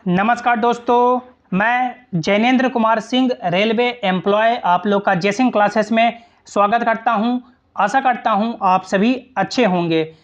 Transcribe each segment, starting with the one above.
नमस्कार दोस्तों, मैं जैनेंद्र कुमार सिंह रेलवे एम्प्लॉय आप लोग का जेसिंग क्लासेस में स्वागत करता हूं। आशा करता हूं आप सभी अच्छे होंगे।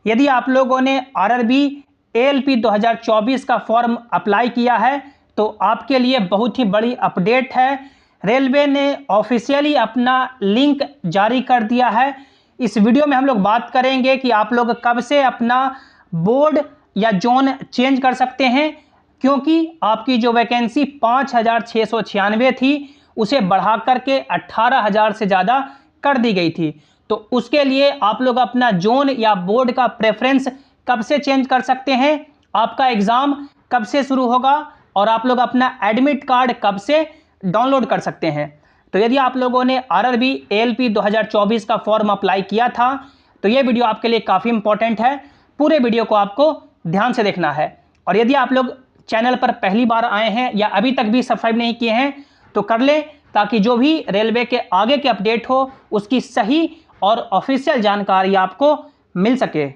यदि आप लोगों ने आरआरबी एएलपी 2024 का फॉर्म अप्लाई किया है तो आपके लिए बहुत ही बड़ी अपडेट है। रेलवे ने ऑफिशियली अपना लिंक जारी कर दिया है। इस वीडियो में हम लोग बात करेंगे कि आप लोग कब से अपना बोर्ड या जोन चेंज कर सकते हैं, क्योंकि आपकी जो वैकेंसी 5,696 थी उसे बढ़ा करके 18,000 से ज़्यादा कर दी गई थी। तो उसके लिए आप लोग अपना जोन या बोर्ड का प्रेफरेंस कब से चेंज कर सकते हैं, आपका एग्ज़ाम कब से शुरू होगा और आप लोग अपना एडमिट कार्ड कब से डाउनलोड कर सकते हैं। तो यदि आप लोगों ने आरआरबी एएलपी 2024 का फॉर्म अप्लाई किया था तो ये वीडियो आपके लिए काफ़ी इंपॉर्टेंट है। पूरे वीडियो को आपको ध्यान से देखना है। और यदि आप लोग चैनल पर पहली बार आए हैं या अभी तक भी सब्सक्राइब नहीं किए हैं तो कर लें, ताकि जो भी रेलवे के आगे के अपडेट हो उसकी सही और ऑफिशियल जानकारी आपको मिल सके।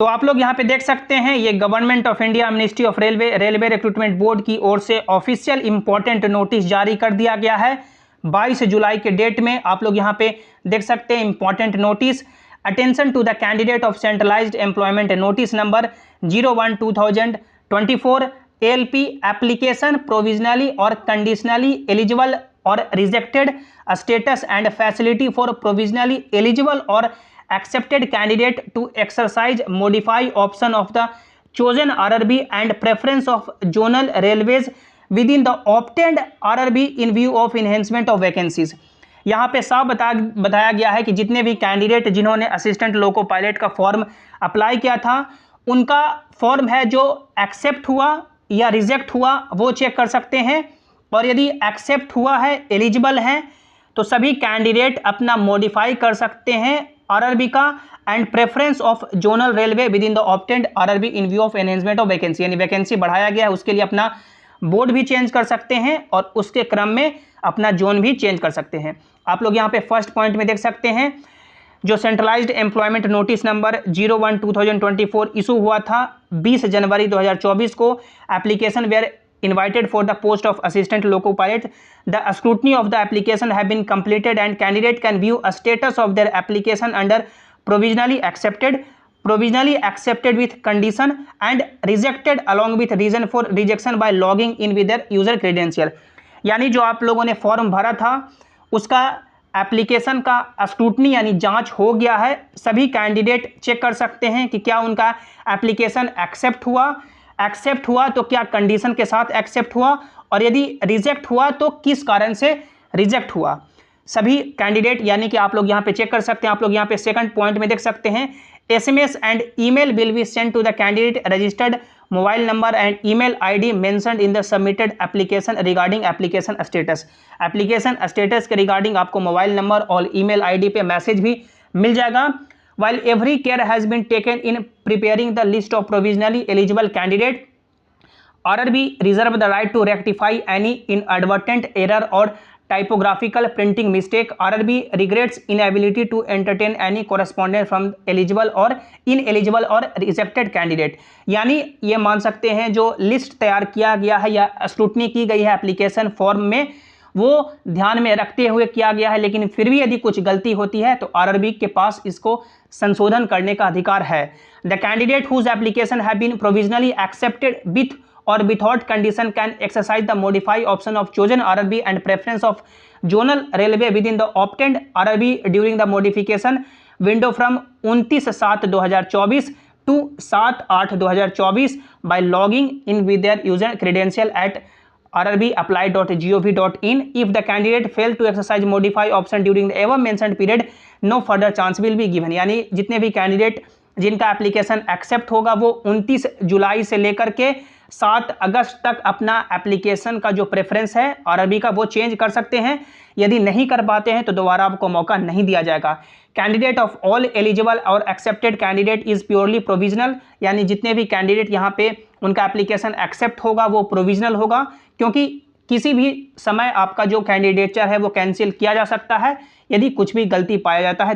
तो आप लोग यहाँ पे देख सकते हैं, ये government of India ministry of railway recruitment board की ओर से ऑफिशियल इंपॉर्टेंट नोटिस जारी कर दिया गया है 22 जुलाई के डेट में। आप लोग यहाँ पे देख सकते हैं important notice. Attention to the candidate of centralised employment notice number 01/2024 ALP application provisionally और कंडीशनली एलिजिबल और rejected status and facility for provisionally eligible और accepted candidate to exercise modify option of the chosen RRB and preference of zonal railways within the obtained RRB in view of enhancement of vacancies। यहाँ पे साफ बताया गया है कि जितने भी कैंडिडेट जिन्होंने असिस्टेंट लोको पायलट का फॉर्म अप्लाई किया था उनका फॉर्म है जो एक्सेप्ट हुआ या रिजेक्ट हुआ वो चेक कर सकते हैं। और यदि एक्सेप्ट हुआ है, एलिजिबल हैं, तो सभी कैंडिडेट अपना मॉडिफाई कर सकते हैं आरआरबी का and preference of zonal railway within the obtained RRB in view of enhancement of vacancy. यानी वैकेंसी बढ़ाया गया है उसके लिए अपना बोर्ड भी चेंज कर सकते हैं और उसके क्रम में अपना जोन भी चेंज कर सकते हैं। आप लोग यहाँ पे फर्स्ट पॉइंट में देख सकते हैं, जो centralised employment notice number 01/2024 issue हुआ था 20 जनवरी 2024 को। Application were invited for the post of assistant loco pilot. The scrutiny of the application have been completed and candidate can view a status of their application under provisionally accepted with condition and rejected along with reason for rejection by logging in with their user credential। यानी जो आप लोगों ने form भरा था उसका application का scrutiny यानी जांच हो गया है। सभी कैंडिडेट चेक कर सकते हैं कि क्या उनका एप्लीकेशन एक्सेप्ट हुआ तो क्या कंडीशन के साथ एक्सेप्ट हुआ, और यदि रिजेक्ट हुआ तो किस कारण से रिजेक्ट हुआ। सभी कैंडिडेट यानी कि आप लोग यहाँ पे चेक कर सकते हैं। आप लोग यहाँ पे सेकंड पॉइंट में देख सकते हैं, SMS and email will be sent to the candidate registered mobile number and email ID mentioned in the submitted application regarding application status. Application status के रिगार्डिंग आपको मोबाइल नंबर और ईमेल आईडी पे message भी मिल जाएगा। While every care has been taken in preparing the list of provisionally eligible candidate, RRB reserve the right to rectify any inadvertent error or typographical printing mistake. RRB regrets inability to entertain any correspondence from eligible or ineligible or rejected candidate। यानी ये मान सकते हैं जो list तैयार किया गया है या स्क्रूटनी की गई है एप्लीकेशन फॉर्म में वो ध्यान में रखते हुए किया गया है, लेकिन फिर भी यदि कुछ गलती होती है तो आरआरबी के पास इसको संशोधन करने का अधिकार है। The candidate whose application have been provisionally accepted with और without condition can exercise the modify option of chosen RRB and preference of zonal railway within the obtained RRB during the modification window from 29/7/2024 to 7/8/2024 by logging in with their user credential at rrbapply.gov.in। if the candidate fail to exercise modify option during the above mentioned period no further chance will be given। यानी जितने भी candidate जिनका application accept होगा वो 29 जुलाई से लेकर के 7 अगस्त तक अपना एप्लीकेशन का जो प्रेफरेंस है आरआरबी का वो चेंज कर सकते हैं। यदि नहीं कर पाते हैं तो दोबारा आपको मौका नहीं दिया जाएगा। कैंडिडेट ऑफ ऑल एलिजिबल और accepted candidate is purely provisional. यानी जितने भी कैंडिडेट यहाँ पे उनका एप्लीकेशन एक्सेप्ट होगा वो प्रोविजनल होगा, क्योंकि किसी भी समय आपका जो कैंडिडेचर है वो कैंसिल किया जा सकता है यदि कुछ भी गलती पाया जाता है।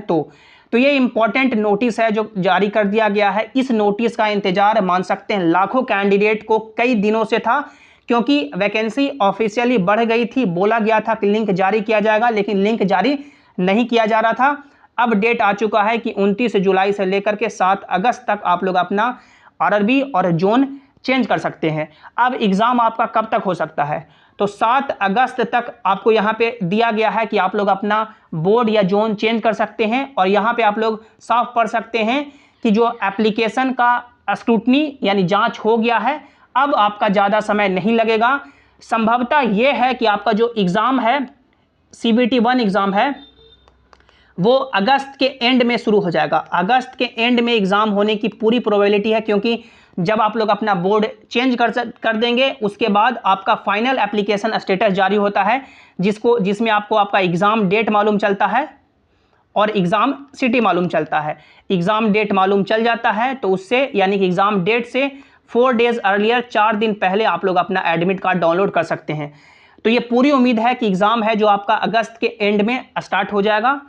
तो ये इंपॉर्टेंट नोटिस है जो जारी कर दिया गया है। इस नोटिस का इंतजार मान सकते हैं लाखों कैंडिडेट को कई दिनों से था, क्योंकि वैकेंसी ऑफिशियली बढ़ गई थी। बोला गया था कि लिंक जारी किया जाएगा, लेकिन लिंक जारी नहीं किया जा रहा था। अब डेट आ चुका है कि 29 जुलाई से लेकर के 7 अगस्त तक आप लोग अपना आरआरबी और जोन चेंज कर सकते हैं। अब एग्ज़ाम आपका कब तक हो सकता है, तो 7 अगस्त तक आपको यहाँ पे दिया गया है कि आप लोग अपना बोर्ड या जोन चेंज कर सकते हैं। और यहाँ पे आप लोग साफ पढ़ सकते हैं कि जो एप्लीकेशन का स्क्रूटनी यानी जांच हो गया है, अब आपका ज़्यादा समय नहीं लगेगा। संभवतः ये है कि आपका जो एग्ज़ाम है CBT 1 एग्ज़ाम है वो अगस्त के एंड में शुरू हो जाएगा। अगस्त के एंड में एग्ज़ाम होने की पूरी प्रोबेबिलिटी है, क्योंकि जब आप लोग अपना बोर्ड चेंज कर देंगे उसके बाद आपका फाइनल एप्लीकेशन स्टेटस जारी होता है, जिसमें आपको आपका एग्ज़ाम डेट मालूम चलता है और एग्ज़ाम सिटी मालूम चलता है। एग्ज़ाम डेट मालूम चल जाता है तो उससे यानी कि एग्ज़ाम डेट से 4 डेज़ अर्लियर 4 दिन पहले आप लोग अपना एडमिट कार्ड डाउनलोड कर सकते हैं। तो ये पूरी उम्मीद है कि एग्ज़ाम है जो आपका अगस्त के एंड में स्टार्ट हो जाएगा।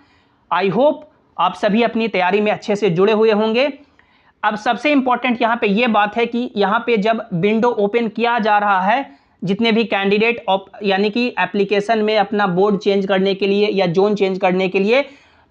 आई होप आप सभी अपनी तैयारी में अच्छे से जुड़े हुए होंगे। अब सबसे इंपॉर्टेंट यहाँ पे ये बात है कि यहाँ पे जब विंडो ओपन किया जा रहा है, जितने भी कैंडिडेट यानी कि एप्लीकेशन में अपना बोर्ड चेंज करने के लिए या जोन चेंज करने के लिए,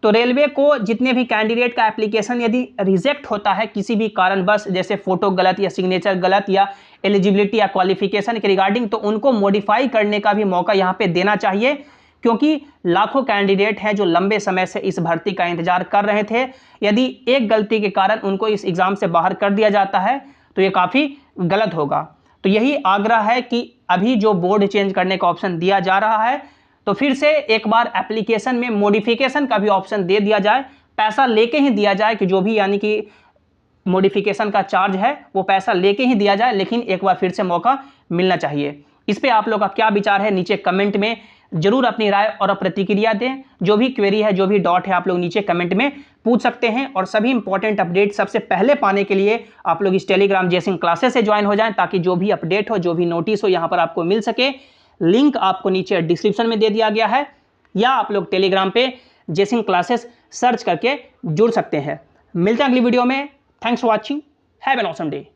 तो रेलवे को जितने भी कैंडिडेट का एप्लीकेशन यदि रिजेक्ट होता है किसी भी कारणवश, जैसे फ़ोटो गलत या सिग्नेचर गलत या एलिजिबिलिटी या क्वालिफिकेशन के रिगार्डिंग, तो उनको मॉडिफाई करने का भी मौका यहाँ पे देना चाहिए, क्योंकि लाखों कैंडिडेट हैं जो लंबे समय से इस भर्ती का इंतजार कर रहे थे। यदि एक गलती के कारण उनको इस एग्ज़ाम से बाहर कर दिया जाता है तो ये काफ़ी गलत होगा। तो यही आग्रह है कि अभी जो बोर्ड चेंज करने का ऑप्शन दिया जा रहा है, तो फिर से एक बार एप्लीकेशन में मॉडिफिकेशन का भी ऑप्शन दे दिया जाए। पैसा लेके ही दिया जाए कि जो भी यानी कि मॉडिफिकेशन का चार्ज है वो पैसा लेके ही दिया जाए, लेकिन एक बार फिर से मौका मिलना चाहिए। इस पे आप लोग का क्या विचार है नीचे कमेंट में जरूर अपनी राय और प्रतिक्रिया दें। जो भी क्वेरी है, जो भी डाउट है, आप लोग नीचे कमेंट में पूछ सकते हैं। और सभी इंपॉर्टेंट अपडेट सबसे पहले पाने के लिए आप लोग इस टेलीग्राम जयसिंह क्लासेस से ज्वाइन हो जाएं, ताकि जो भी अपडेट हो, जो भी नोटिस हो, यहाँ पर आपको मिल सके। लिंक आपको नीचे डिस्क्रिप्शन में दे दिया गया है, या आप लोग टेलीग्राम पे जयसिंह क्लासेस सर्च करके जुड़ सकते हैं। मिलते हैं अगली वीडियो में। Thanks for watching. Have an awesome day.